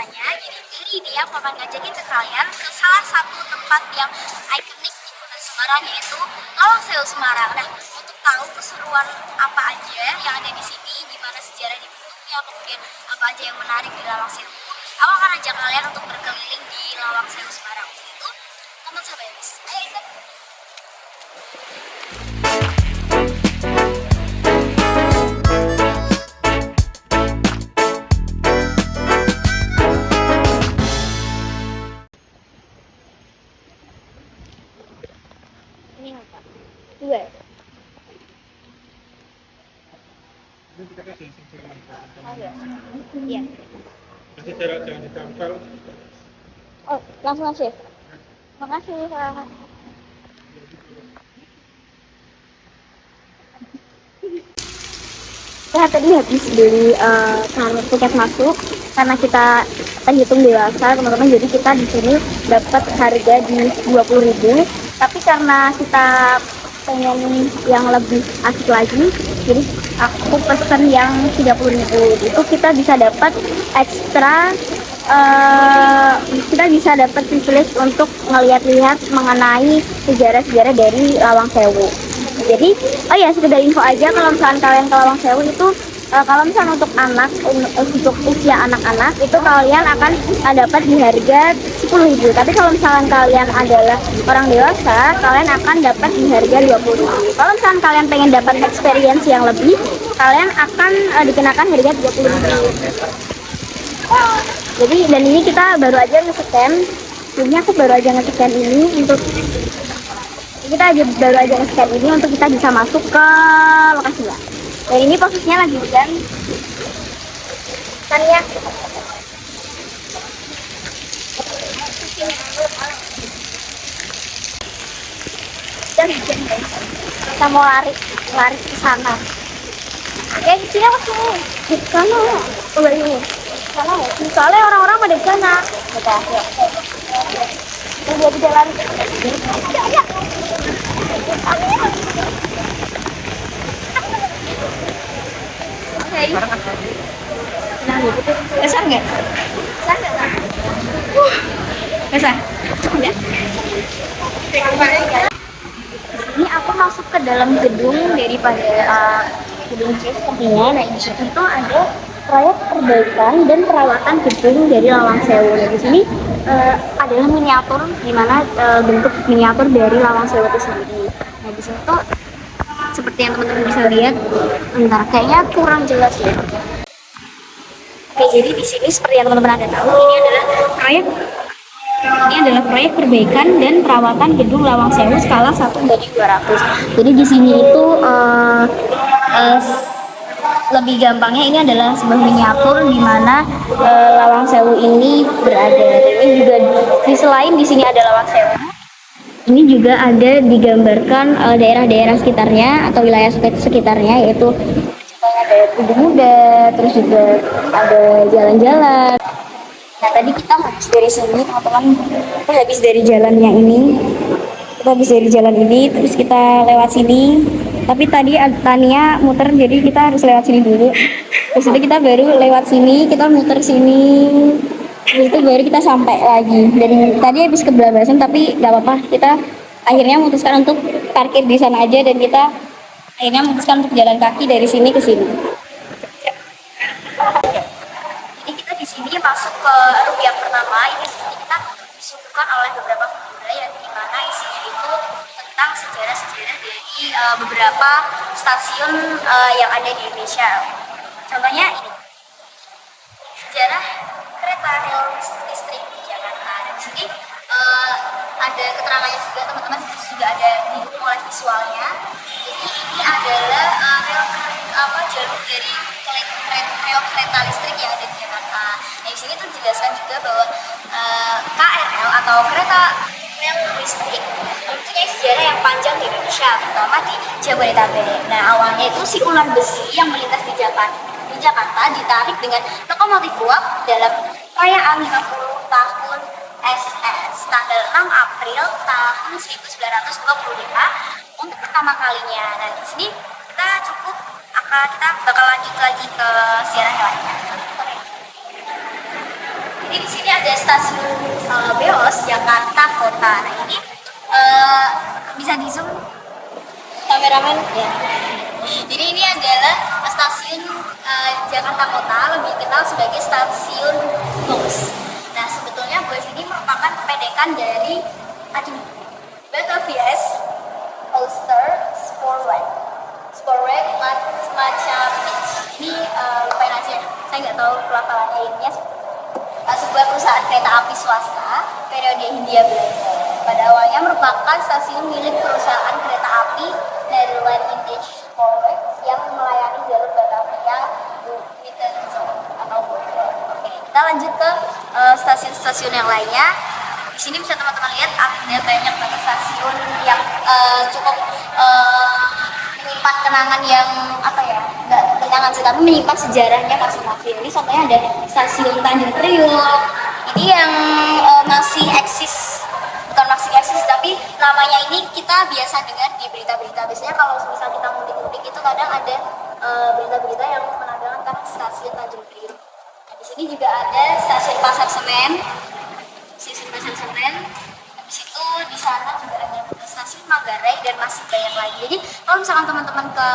semuanya. Jadi hari ini aku akan ngajakin ke kalian ke salah satu tempat yang ikonik di Kota Semarang, yaitu Lawang Sewu Semarang. Nah, untuk tahu keseruan apa aja yang ada di sini, gimana sejarah dibentuknya, kemudian apa aja yang menarik di Lawang Sewu, aku akan ajak kalian untuk berkeliling di Lawang Sewu Semarang. Itu teman sampai habis. Ayo ikut. Ini apa? Dua. Oh ya. Iya. Masih jarak jangan ditempel. Oh, langsung aja. Makasih, Kak. Saya tadi habis beli kartu tiket masuk karena kita terhitung dewasa, teman-teman. Jadi kita di sini dapat harga di 20.000. Tapi karena kita pengen yang lebih asik lagi, jadi aku pesen yang 30.000. Itu kita bisa dapat ekstra, kita bisa dapat privilege untuk ngeliat-lihat mengenai sejarah-sejarah dari Lawang Sewu. Jadi, oh ya, sekedar info aja, kalau misalkan kalian ke Lawang Sewu itu, kalau misalnya untuk anak, untuk usia anak-anak itu kalian akan dapat di harga 10.000. Tapi kalau misalkan kalian adalah orang dewasa, kalian akan dapat di harga 20.000. Kalau misalkan kalian pengen dapat experience yang lebih, kalian akan dikenakan harga 30.000. Jadi, dan ini kita baru aja nge-scan. Ini aku baru aja nge-scan ini untuk baru aja nge-scan ini untuk kita bisa masuk ke lokasinya. Dan ini posisinya lagi hujan. Kan ya. Dan hujan, guys. Kita mau lari ke sana. Oke, di sini apa sih? Di sana. Coba ini. Sana. Soalnya orang-orang pada di sana. Kita, yuk. Kita di jalan. Ya. Oke. Besar nggak? Besar nggak? Besar. Ya. Ini aku masuk ke dalam gedung daripada gedung C sepertinya. Nah, di situ itu ada proyek perbaikan dan perawatan gedung dari Lawang Sewu. Nah, di sini adalah miniatur, di mana bentuk miniatur dari Lawang Sewu itu sendiri. Nah, di sini tuh seperti yang teman-teman bisa lihat, bentar, kayaknya kurang jelas ya. Oke, jadi di sini seperti yang teman-teman ada tahu, ini adalah proyek perbaikan dan perawatan gedung Lawang Sewu skala 1:200. Jadi di sini itu lebih gampangnya ini adalah sebuah miniatur di mana Lawang Sewu ini berada. Ini juga selain di sini ada Lawang Sewu, ini juga ada digambarkan daerah-daerah sekitarnya atau wilayah sekitarnya, yaitu ada Tugu Muda, terus juga ada jalan-jalan. Nah, tadi kita habis dari sini, teman-teman. Kita habis dari jalan yang ini. Terus kita lewat sini. Tapi tadi Tania muter, jadi kita harus lewat sini dulu. Terus itu kita baru lewat sini, kita muter sini. Terus itu baru kita sampai lagi. Dan tadi habis kebablasan, tapi nggak apa-apa. Kita akhirnya memutuskan untuk parkir di sana aja, dan kita akhirnya memutuskan untuk jalan kaki dari sini ke sini. Jadi kita di sini masuk ke room yang pertama. Ini kita disuguhkan oleh beberapa figura yang dimana isinya itu tentang sejarah-sejarah dari beberapa stasiun yang ada di Indonesia. Contohnya ini, sejarah kereta rel listrik di Jakarta. Dan di sini ada keterangannya juga, teman-teman. Juga ada didukung oleh visualnya. Jadi ini adalah jalur dari rel kereta listrik yang ada di Jakarta. Nah, di sini tuh dijelaskan juga bahwa KRL atau kereta rel listrik mempunyai sejarah yang panjang di Indonesia, terutama di Jabodetabek. Nah, awalnya itu si ular besi yang melintas di Jakarta ditarik dengan lokomotif uap dalam perayaan 50 tahun SS tanggal 6 April tahun 1925 untuk pertama kalinya. Nah, di sini kita bakal lanjut lagi ke siaran lainnya. Jadi stasiun Beos Jakarta Kota. Nah ini bisa di zoom kameramen ya. Jadi ini adalah stasiun Jakarta Kota, lebih dikenal sebagai stasiun BOS. Nah sebetulnya BOS ini merupakan kependekan dari Batavia's Oyster Spoorweg. Spoorweg semacam ini lupain aja, saya nggak tahu pelafalannya ini. Sebuah perusahaan kereta api swasta periode Hindia Belanda. Pada awalnya merupakan stasiun milik perusahaan kereta api Nederland Indisch Spoorweg yang melayani jalur Batavia Wittenzo atau Bordeaux. Oke, kita lanjut ke stasiun-stasiun yang lainnya. Di sini bisa teman-teman lihat ada banyak banget stasiun yang cukup menyimpan kenangan yang apa ya, nggak kenangan sih, tapi menyimpan sejarahnya masing-masing. Ini contohnya ada stasiun Tanjung Priok, ini yang masih eksis, bukan masih eksis tapi namanya ini kita biasa dengar di berita-berita. Biasanya kalau misal kita mudik-mudik itu kadang ada berita-berita yang menandakan stasiun Tanjung Priok. Di sini juga ada stasiun Pasar Senen. Habis itu di sana juga ada stasiun Manggarai dan masih banyak lagi. Jadi kalau misalkan teman-teman ke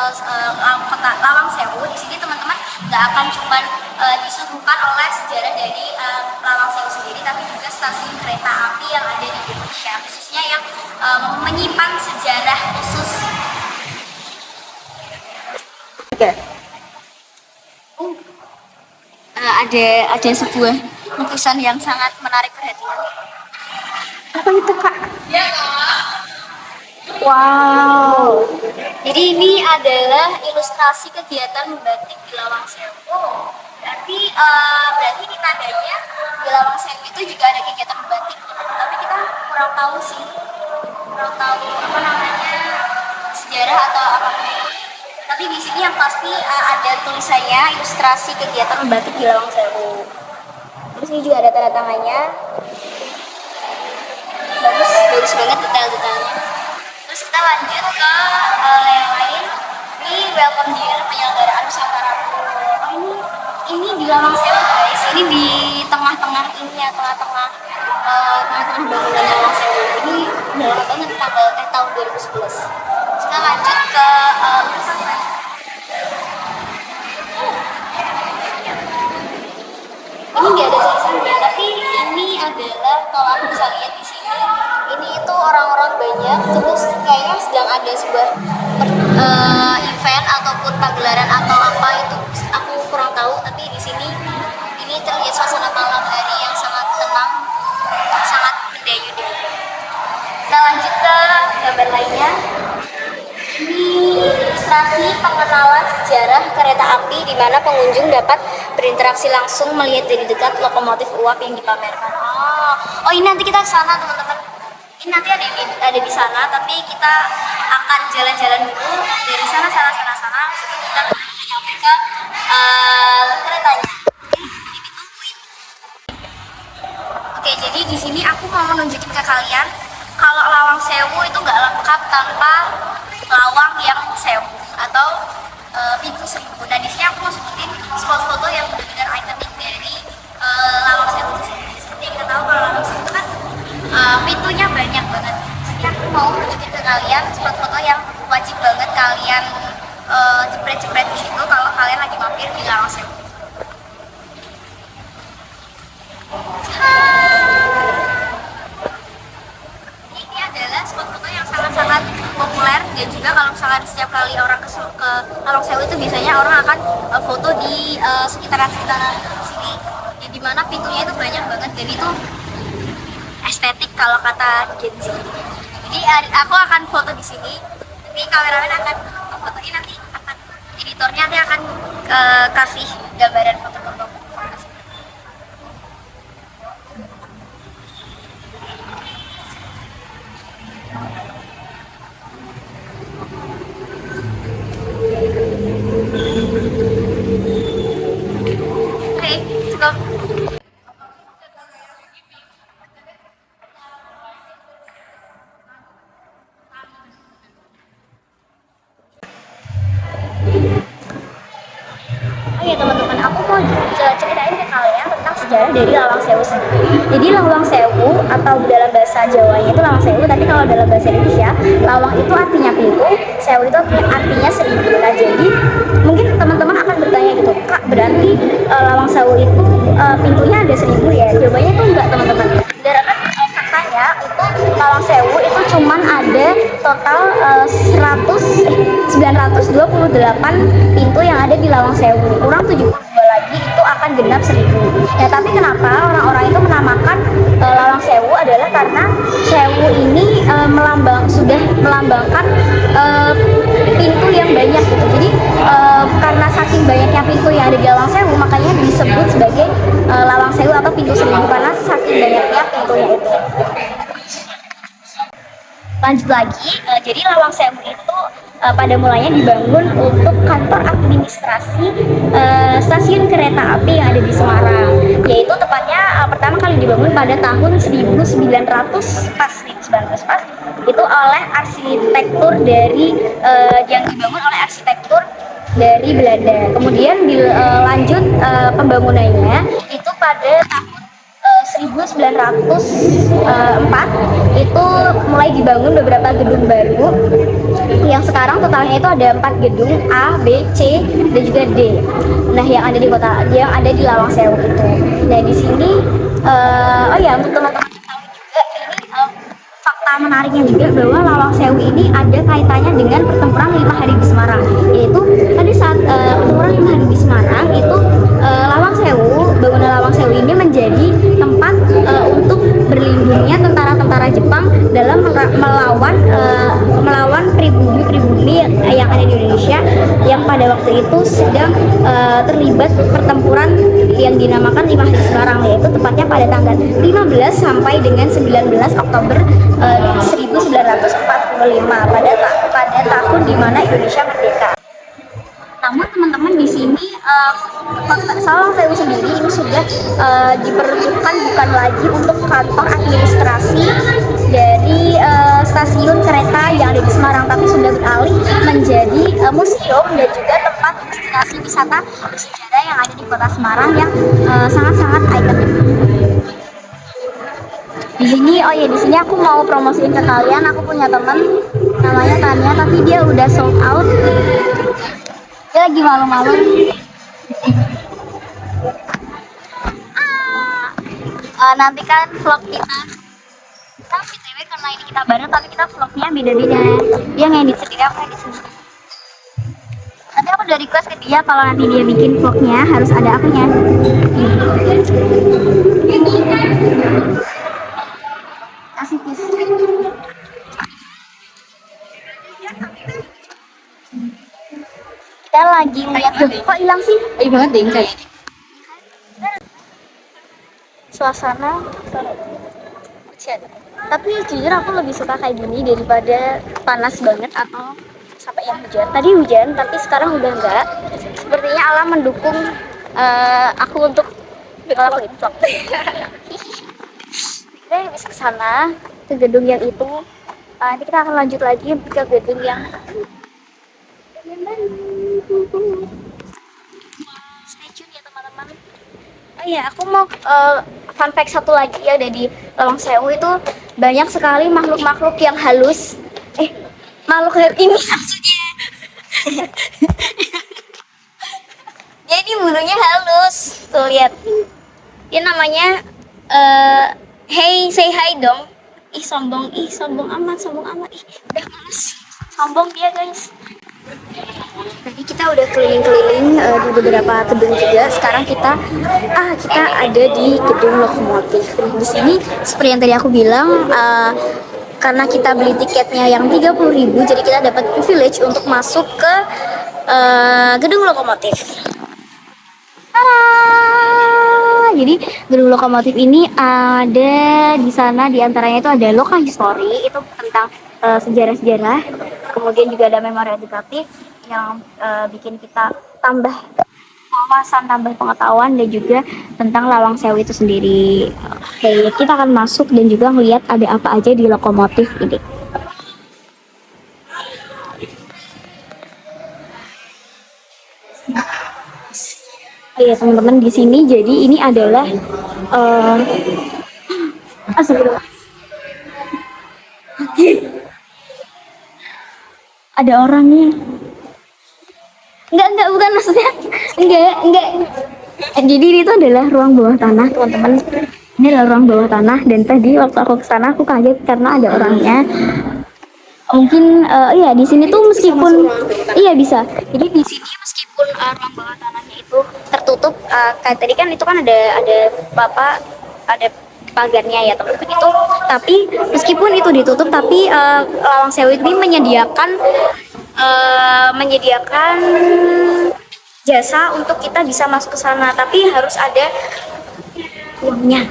kota Lawang Sewu, di sini teman-teman nggak akan cuma disuguhkan oleh sejarah dari Lawang Sewu sendiri, tapi juga stasiun kereta api yang ada di Indonesia, khususnya yang menyimpan sejarah khusus. Oke. Ada sebuah lukisan yang sangat menarik perhatian. Apa itu, Kak? Ya, Kak. Wow. Jadi ini adalah ilustrasi kegiatan membatik di Lawang Sewu. Berarti ini tandanya di Lawang Sewu itu juga ada kegiatan membatik. Tapi kita kurang tahu sih. Kurang tahu apa namanya, sejarah atau apa. Tapi di sini yang pasti ada tulisannya ilustrasi kegiatan membatik di Lawang Sewu. Terus ini juga ada tanda tangannya. Bagus banget detail-detailnya. Terus kita lanjut ke yang lain. Ini welcome dinner penyelenggaraan Nusantara. Oh ini di Lawang Sewu guys. Ini di tengah-tengah ini ya, tengah-tengah bangunan Lawang Sewu. Ini udah lama banget, tahun 2011. Kita lanjut ke ini nggak ada tulisannya, tapi ini adalah kalau aku bisa lihat di sini, ini itu orang-orang banyak, terus kayaknya sedang ada sebuah event ataupun pagelaran atau apa itu aku kurang tahu. Tapi di sini ini terlihat suasana malam hari yang sangat tenang, sangat mendayu-dayu. Kita lanjut ke gambar lainnya. Ini ilustrasi pengenalan sejarah kereta api di mana pengunjung dapat berinteraksi langsung melihat dari dekat lokomotif uap yang dipamerkan. Oh ini nanti kita ke sana teman-teman. Ini nanti ada di sana, tapi kita akan jalan-jalan dulu dari sana. Habis itu kita nyampe ke keretanya. Oke, jadi di sini aku mau menunjukin ke kalian kalau Lawang Sewu itu nggak lengkap tanpa lawang yang sewu atau pintu seribu. Nah di sini aku mau sebutin spot foto yang benar-benar ikonik dari Lawang Sewu di sini. Seperti kita tahu kalau Lawang Sewu itu kan pintunya banyak banget. Jadi aku mau nunjukin ke kalian spot foto yang wajib banget kalian jepret-jepret di situ kalau kalian lagi mampir di Lawang Sewu. Ini adalah spot foto yang sangat-sangat populer, dan juga kalau misalkan setiap kali orang ke Lawang Sewu itu biasanya orang akan foto di sekitaran sini, ya, di mana pintunya itu banyak banget dan itu estetik kalau kata Gen Z. Jadi aku akan foto di sini, nanti kameramen akan fotoin, nanti akan editornya nanti akan kasih gambaran foto-foto. Oh iya teman-teman, aku mau ceritain ke kalian tentang sejarah dari Lawang Sewu sendiri. Jadi Lawang Sewu atau dalam bahasa Jawanya itu Lawang Sewu, tapi kalau dalam bahasa Indonesia Lawang itu artinya pintu, Sewu itu artinya 1000. Nah jadi mungkin teman-teman akan bertanya gitu, Kak berarti Lawang Sewu itu pintunya ada 1000 ya? Jawabannya itu enggak teman-teman. Dikarenakan faktanya itu Lawang Sewu itu cuman ada total 928 pintu yang ada di Lawang Sewu, kurang 72 lagi itu akan genap 1000. Ya tapi kenapa orang-orang itu menamakan Lawang Sewu adalah karena Sewu ini sudah melambangkan pintu yang banyak gitu. Jadi karena saking banyaknya pintu yang ada di Lawang Sewu makanya disebut sebagai Lawang Sewu atau pintu 1000 karena saking banyaknya pintunya itu. Lanjut lagi, jadi Lawang Sewu itu pada mulanya dibangun untuk kantor administrasi stasiun kereta api yang ada di Semarang, yaitu tepatnya pertama kali dibangun pada tahun 1900 pas itu oleh arsitektur dari yang dibangun oleh arsitektur dari Belanda. Kemudian dilanjut pembangunannya itu pada tahun 1904 itu mulai dibangun beberapa gedung baru yang sekarang totalnya itu ada 4 gedung A, B, C dan juga D. Nah yang ada di Lawang Sewu itu. Nah di sini oh ya untuk teman-teman tahu juga ini fakta menariknya juga bahwa Lawang Sewu ini ada kaitannya dengan pertempuran 5 hari di Semarang, yaitu pada saat pertempuran 5 hari di Semarang itu bangunan Lawang Sewu ini menjadi tempat untuk berlindungnya tentara-tentara Jepang dalam melawan pribumi yang ada di Indonesia yang pada waktu itu sedang terlibat pertempuran yang dinamakan 5 hari Semarang, yaitu tepatnya pada tanggal 15 sampai dengan 19 Oktober 1945 pada tahun di mana Indonesia merdeka. Namun teman-teman di sini Lawang Sewu sendiri ini sudah diperuntukkan bukan lagi untuk kantor administrasi dari stasiun kereta yang ada di Semarang, tapi sudah beralih menjadi museum dan juga tempat destinasi wisata bersejarah yang ada di kota Semarang yang sangat-sangat ikonik. Di sini aku mau promosiin ke kalian. Aku punya teman namanya Tania, tapi dia udah sold out. Dia lagi malu-malu. Nantikan vlog kita. Kita BTW karena ini kita bareng, tapi kita vlognya beda-beda. Dia ngedit sendiri, aku ngedit sendiri. Nanti aku udah request ke dia kalau nanti dia bikin vlognya harus ada akunya. Kasih kiss. Kita lagi ngeliat, kok hilang sih? Iya banget deh kayak Suasana tapi jujur aku lebih suka kayak gini daripada panas banget atau sampai yang hujan. Tadi hujan tapi sekarang udah enggak. Sepertinya alam mendukung aku untuk ngelakuin vlog. Kita bisa ke sana, ke gedung yang itu. Nanti kita akan lanjut lagi ke gedung yang stay tune ya teman-teman. Oh iya, aku mau fun fact satu lagi ya, ada di Lawang Sewu itu banyak sekali makhluk-makhluk yang halus. Makhluk ini maksudnya. Dia ini bulunya halus. Tuh lihat. Dia namanya hey say hi dong. Sombong amat. Udah males. Sombong dia, guys. Tadi kita udah keliling-keliling di beberapa gedung juga. Sekarang kita ada di gedung lokomotif. Di sini seperti yang tadi aku bilang, karena kita beli tiketnya yang 30.000, jadi kita dapat privilege untuk masuk ke gedung lokomotif. Jadi gedung lokomotif ini ada di sana, diantaranya itu ada loka history, itu tentang sejarah-sejarah. Kemudian juga ada memori edukatif yang bikin kita tambah wawasan, tambah pengetahuan, dan juga tentang Lawang Sewu itu sendiri. Oke, kita akan masuk dan juga melihat ada apa aja di lokomotif ini. Oke teman-teman, di sini jadi ini adalah astagfirullah. Ada orangnya. Enggak, bukan maksudnya. Enggak. Jadi ini tuh adalah ruang bawah tanah, teman-teman. Ini adalah ruang bawah tanah dan tadi waktu aku ke sana aku kaget karena ada orangnya. Mungkin iya di sini tuh meskipun iya bisa. Jadi di sini meskipun ruang bawah tanahnya itu tertutup, kayak tadi kan itu kan ada bapak ada pagarnya ya teman-teman itu. Tapi meskipun itu ditutup, tapi Lawang Sewu ini menyediakan jasa untuk kita bisa masuk ke sana. Tapi harus ada uangnya.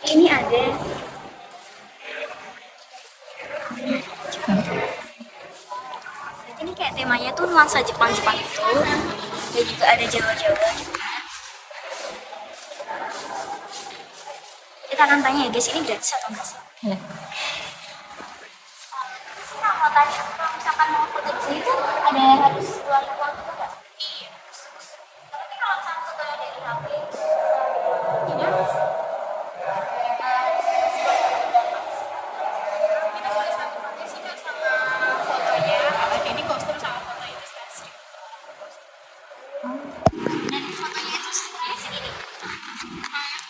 Ini ada. Ini kayak temanya tuh nuansa Jepang-Jepang itu, dan juga ada Jawa-Jawa gitu. Kita akan tanya ya guys, ini gratis atau enggak sih? Ya. Nah, mau tanya kalau misalkan mau foto di sini tuh ada harus keluar uang juga nggak? Iya. Tapi kalau misalkan foto dari HP, ini harus. Ini kostum sama foto ilustrasi. Dan fotonya itu sebenarnya segini.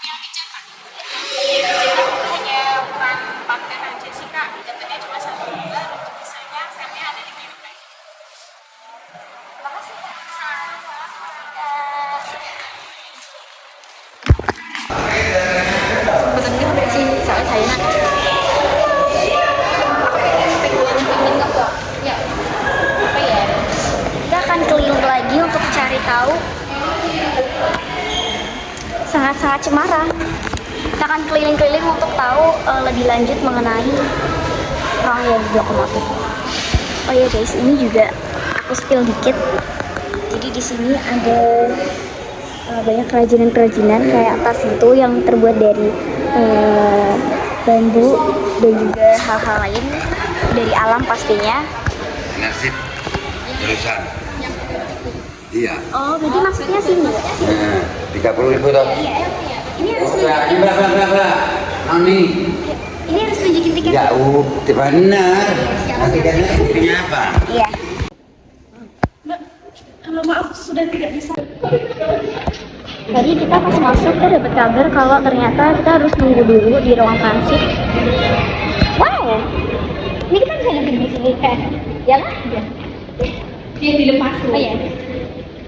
Yang dicetak. Dicetak itu hanya ukuran 4 aja sih kak. Dapatnya cuma 1 lembar. Untuk misalnya frame-nya ada 5 lembar. Makasih Kak. Sebenarnya sih soal saya nanti. Ya. Apa ya? Kita akan keliling lagi untuk cari tahu sangat-sangat cemara. Kita akan keliling-keliling untuk tahu lebih lanjut mengenai orang yang di lokomotif. Oh ya guys, ini juga aku spill dikit. Jadi di sini ada banyak kerajinan-kerajinan kayak tas itu yang terbuat dari bambu dan juga hal-hal lain dari alam pastinya. Nasib terusan. Iya. Oh, berarti maksudnya sini ya? Nah, 30.000 toh. Iya. Ini harus Oh, nunjukin. berapa? Noni. Ini harus nunjukin tiket. Ya, benar. Nanti kan punya apa? Iya. Kalau maaf sudah tidak bisa. Tadi kita pas masuk tuh dapat kabar kalau ternyata kita harus nunggu dulu di ruang transit. Wow. Ini kita bisa duduk di sini kan? Ya lah. Dia dilepas Oh iya.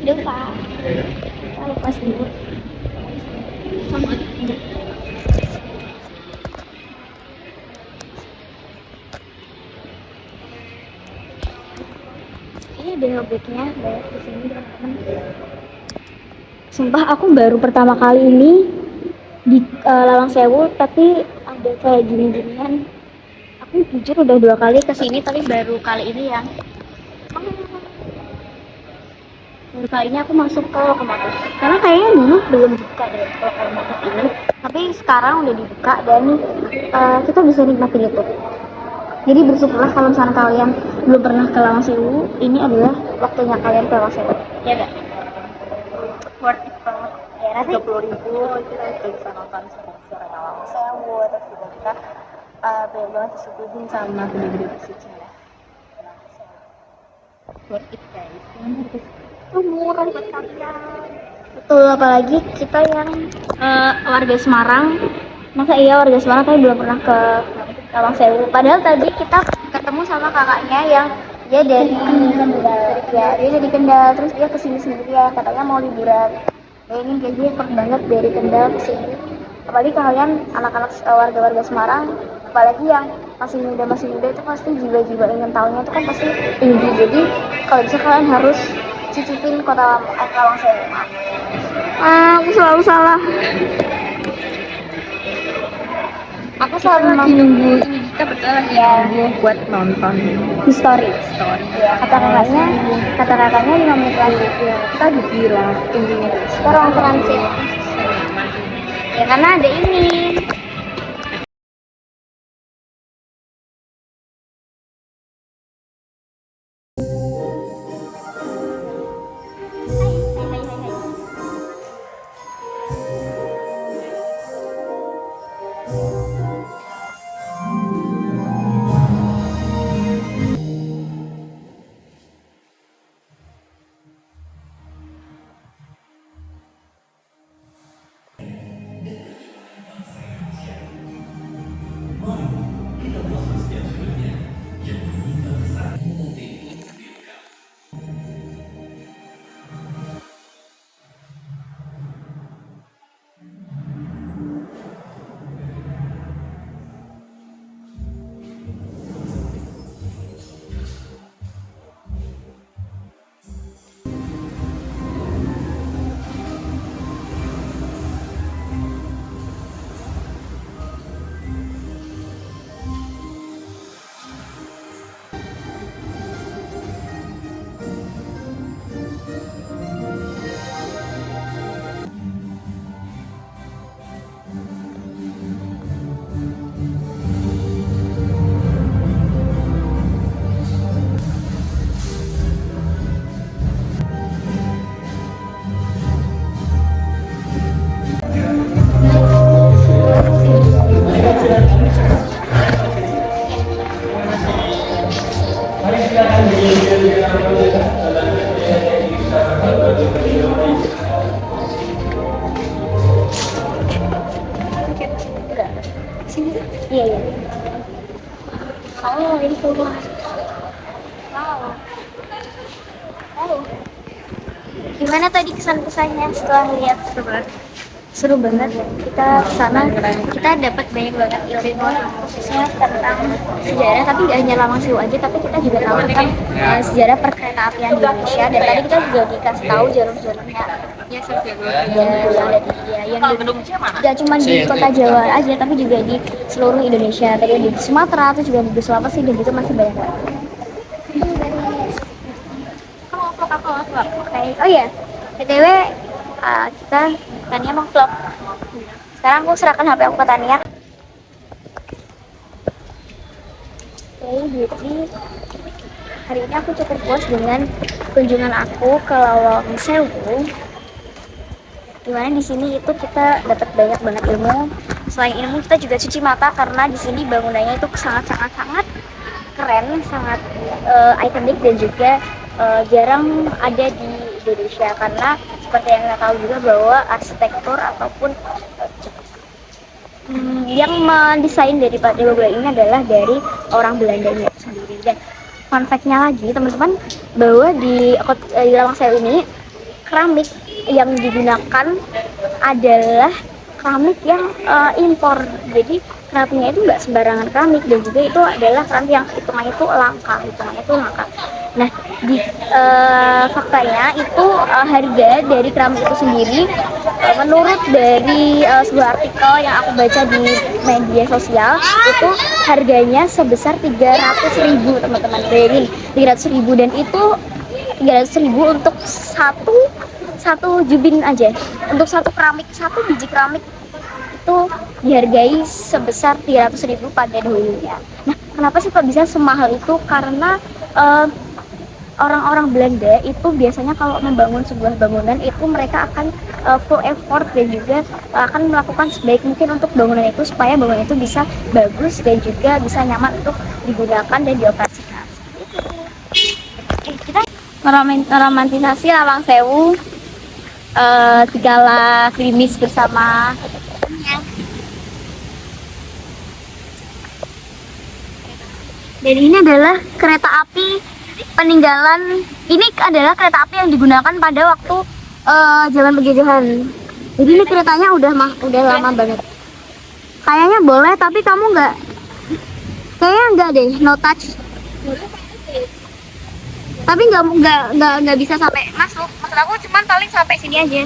Lupa. Kita lepas dulu. sama Ini ada objeknya banyak di sini teman-teman. Sumpah aku baru pertama kali ini di Lawang Sewu, tapi ada kayak gini-ginian. Aku jujur udah 2 kali kesini, tapi baru kali ini aku masuk ke lokomotif. Karena kayaknya dulu belum buka deh lokomotif ini, tapi sekarang udah dibuka dan kita bisa nikmatin itu. Jadi bersyukurlah kalau misalnya kalian belum pernah ke Lawang Sewu, ini adalah waktunya kalian ke Lawang Sewu. Ya enggak? Worth it banget. Ya nanti 30.000 kita bisa nonton secara Lawang Sewu, terus juga kita banyak banget disuguhin sama gede-gede musiknya ya. Worth it guys. itu murah buat kalian. Betul, apalagi kita yang warga Semarang. Masa iya warga Semarang tapi belum pernah ke Lawang Sewu. Padahal tadi kita ketemu sama kakaknya yang dia dari Kendal. Ya, dia dari Kendal, terus dia kesini sendirian, katanya mau liburan. Bayangin kayak gue effort banget dari Kendal ke sini. Apalagi kalian anak-anak warga-warga Semarang, apalagi yang masih muda itu pasti jiwa-jiwa ingin tahunya itu kan pasti tinggi. Jadi kalau bisa kalian harus cicipin kota Lawang Sewu. Aku selalu salah. Aku selalu nunggu ini kita betul lagi nunggu buat nonton history. Ya, kata kakaknya 5 menit lagi. kita dibilang tingginya Kita ruang transit. Ya karena ada ini. Hai. kesan-kesannya setelah lihat seru banget. Kita sana kita dapat banyak banget ilmu khususnya tentang sejarah, tapi nggak hanya Lawang Sewu aja, tapi kita juga tahu tentang sejarah perkereta apian di Indonesia. Dan tadi kita juga dikasih tahu jalur-jalurnya Ya, saya yang ada di yang nggak cuma di kota Jawa aja, tapi juga di seluruh Indonesia. Tadi di Sumatera, terus juga di Sulawesi, dan itu masih banyak banget. Oke. Oh iya, BTW kita Tania mau vlog. Sekarang aku serahkan HP aku ke Tania. Oke, jadi hari ini aku cukup puas dengan kunjungan aku ke Lawang Sewu. Dimana di sini itu kita dapat banyak banget ilmu. Selain ilmu, kita juga cuci mata karena di sini bangunannya itu sangat keren, sangat ikonik, dan juga jarang ada di Indonesia, karena seperti yang kita tahu juga bahwa arsitektur ataupun yang mendesain daripada bangunan ini adalah dari orang Belandanya itu sendiri. Dan fun fact-nya lagi teman-teman, bahwa di Lawang Sewu ini keramik yang digunakan adalah keramik yang impor. Jadi keramiknya itu nggak sembarangan keramik, dan juga itu adalah keramik yang hitungannya itu langka. Nah, di faktanya itu harga dari keramik itu sendiri, menurut dari sebuah artikel yang aku baca di media sosial, itu harganya sebesar 300.000 teman-teman. Bayangin 300.000, dan itu 300.000 untuk satu jubin aja, untuk satu biji keramik itu dihargai sebesar 300.000 pada dahulunya. Nah, kenapa sih kok bisa semahal itu? Karena orang-orang Belanda itu biasanya kalau membangun sebuah bangunan itu mereka akan full effort, dan juga akan melakukan sebaik mungkin untuk bangunan itu, supaya bangunan itu bisa bagus dan juga bisa nyaman untuk digunakan dan dioperasikan. Kita meromantisasi Lawang Sewu, Tigala Krimis bersama. Dan ini adalah kereta api peninggalan. Ini adalah kereta api yang digunakan pada waktu zaman penjajahan. Jadi ini keretanya udah lama banget. Kayaknya boleh, tapi kamu kayaknya nggak deh, no touch. Tapi nggak bisa sampai masuk. Maksud aku cuman paling sampai sini aja.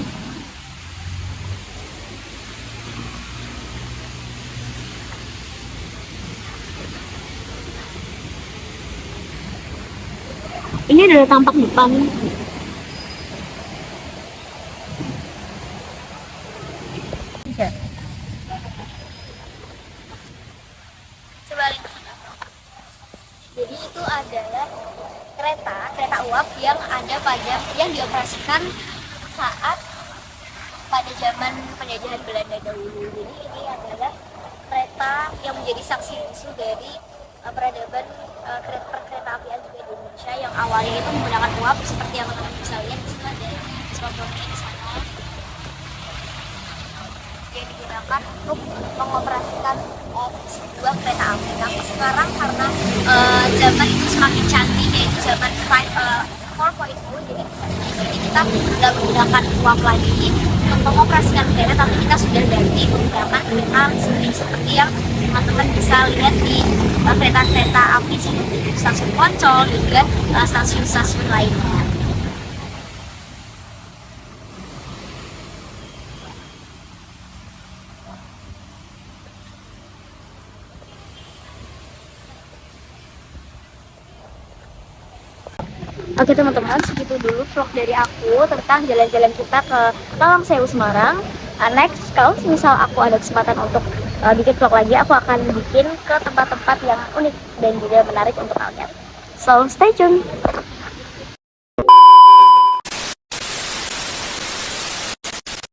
Ini adalah tampak depan. Jadi itu adalah kereta uap yang dioperasikan saat pada zaman penjajahan Belanda dahulu. Jadi ini adalah kereta yang menjadi saksi bisu dari peradaban kereta apian juga di Indonesia, yang awalnya itu menggunakan uap seperti yang teman-teman bisa lihat di sini ada serobotnya di sana yang digunakan untuk mengoperasikan sebuah kereta api. Tapi sekarang karena zaman itu semakin canggih, yaitu zaman 4.0, jadi kita tidak menggunakan uap lagi untuk mengoperasikan kereta, tapi kita sudah ganti menggunakan kereta listrik seperti yang teman-teman bisa lihat di kereta-kereta api seperti stasiun Poncol dan juga stasiun-stasiun lainnya. Oke teman-teman, segitu dulu vlog dari aku tentang jalan-jalan kita ke Lawang Sewu Semarang. Next, kalau misal aku ada kesempatan untuk bikin vlog lagi, aku akan bikin ke tempat-tempat yang unik dan juga menarik untuk kalian. So, stay tune!